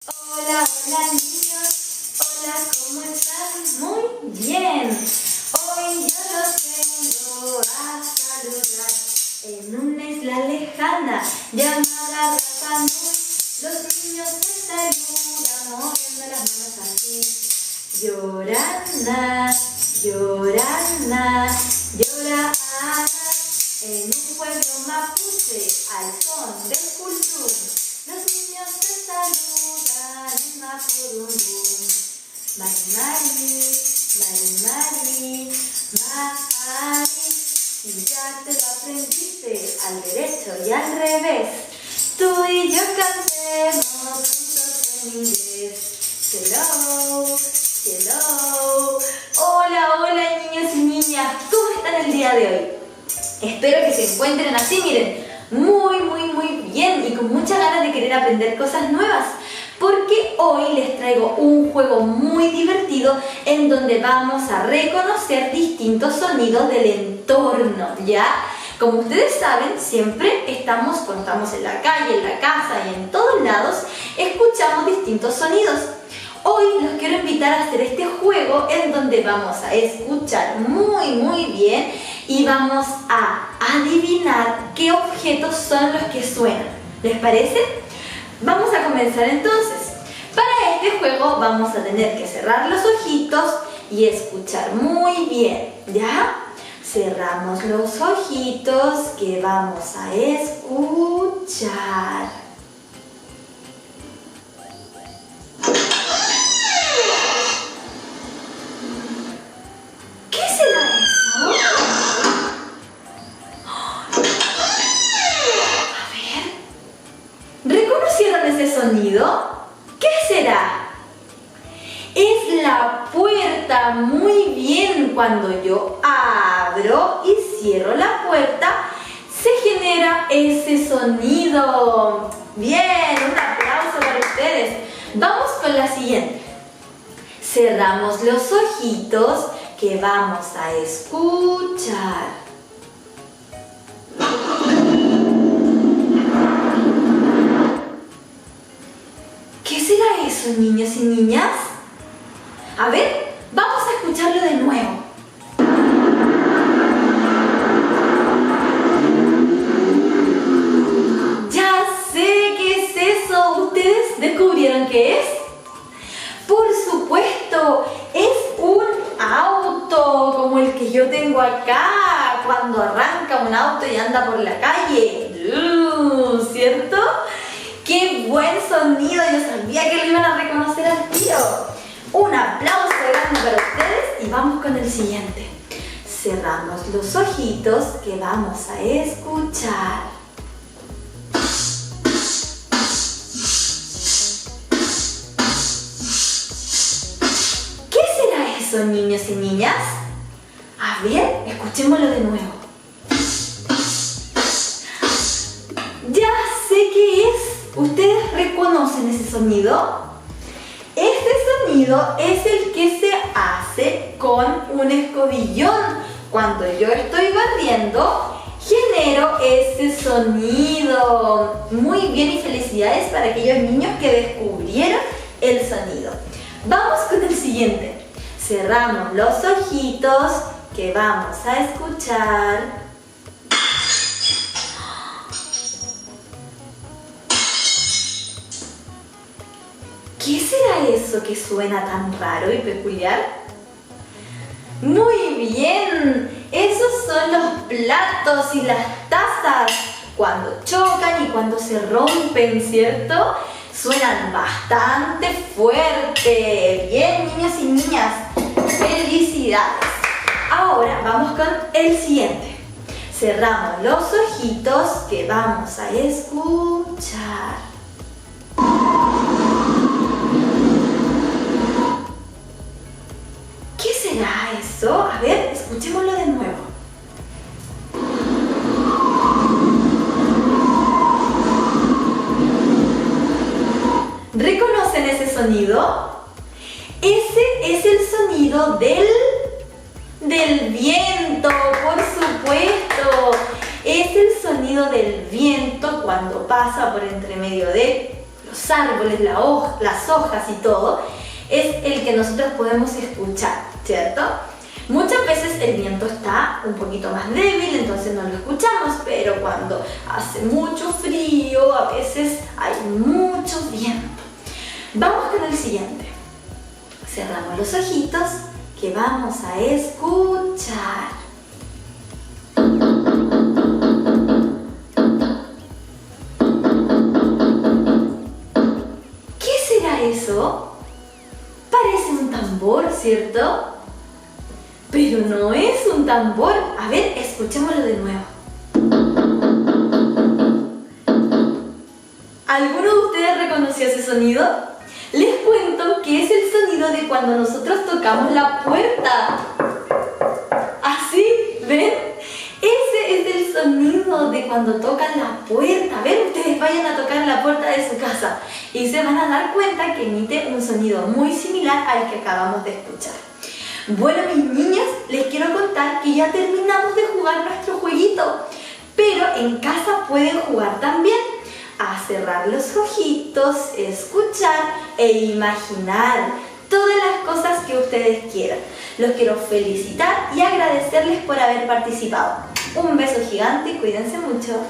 Hola, hola niños, hola, ¿cómo están? Muy bien. Hoy yo los vengo a saludar en una isla lejana llamada Rapa Nui. Los niños se saludan moviendo las manos así. Llorana, llorana, llorana, en un pueblo mapuche al son del cultún. Los niños se saludan en Mapururum. Mari, Mari, Mari, Mari, Mari. Si ya te lo aprendiste al derecho y al revés, tú y yo cantemos juntos en inglés. Hello, hello. Hola, hola niños y niñas. ¿Cómo están el día de hoy? Espero que se encuentren así, miren, muy bien y con muchas ganas de querer aprender cosas nuevas, porque hoy les traigo un juego muy divertido en donde vamos a reconocer distintos sonidos del entorno, ¿ya? Como ustedes saben, siempre cuando estamos en la calle, en la casa y en todos lados, escuchamos distintos sonidos. Hoy los quiero invitar a hacer este juego en donde vamos a escuchar muy bien y vamos a adivinar qué objetos son los que suenan. ¿Les parece? Vamos a comenzar entonces. Para este juego vamos a tener que cerrar los ojitos y escuchar muy bien, ¿ya? Cerramos los ojitos que vamos a escuchar. ¿Reconocieron ese sonido? ¿Qué será? Es la puerta. Muy bien, cuando yo abro y cierro la puerta, se genera ese sonido. Bien, un aplauso para ustedes. Vamos con la siguiente. Cerramos los ojitos que vamos a escuchar. ¿Qué será eso, niños y niñas? A ver, vamos a escucharlo de nuevo. Ya sé qué es eso. ¿Ustedes descubrieron qué es? Por supuesto, es un auto, como el que yo tengo acá, cuando arranca un auto y anda por la calle. ¿Cierto? ¡Qué buen sonido! Yo sabía que lo iban a reconocer al tiro. Un aplauso grande para ustedes y vamos con el siguiente. Cerramos los ojitos que vamos a escuchar. ¿Qué será eso, niños y niñas? A ver, escuchémoslo de nuevo. Ya sé qué es. ¿Ustedes reconocen ese sonido? Este sonido es el que se hace con un escobillón. Cuando yo estoy barriendo, genero ese sonido. Muy bien y felicidades para aquellos niños que descubrieron el sonido. Vamos con el siguiente. Cerramos los ojitos que vamos a escuchar. ¿Qué será eso que suena tan raro y peculiar? Muy bien, esos son los platos y las tazas. Cuando chocan y cuando se rompen, ¿cierto? Suenan bastante fuerte. Bien, niños y niñas, felicidades. Ahora vamos con el siguiente. Cerramos los ojitos que vamos a escuchar. ¿Qué será eso? A ver, escuchémoslo de nuevo. ¿Reconocen ese sonido? Ese es el sonido del viento, por supuesto. Es el sonido del viento cuando pasa por entre medio de los los árboles, las hojas y todo, es el que nosotros podemos escuchar, ¿cierto? Muchas veces el viento está un poquito más débil, entonces no lo escuchamos, pero cuando hace mucho frío, a veces hay mucho viento. Vamos con el siguiente. Cerramos los ojitos que vamos a escuchar. ¿Qué será eso? Parece un tambor, ¿cierto? Pero no es un tambor. A ver, escuchémoslo de nuevo. ¿Alguno de ustedes reconoció ese sonido? Les cuento que es el sonido de cuando nosotros tocamos la puerta. ¿Así? ¿Ven? Ese es el sonido de cuando tocan la puerta. ¿Ven? Ustedes vayan a tocar la puerta de su casa y se van a dar cuenta que emite un sonido muy similar al que acabamos de escuchar. Bueno, mis niños, les quiero contar que ya terminamos de jugar nuestro jueguito, pero en casa pueden jugar también a cerrar los ojitos, escuchar e imaginar todas las cosas que ustedes quieran. Los quiero felicitar y agradecerles por haber participado. Un beso gigante y cuídense mucho.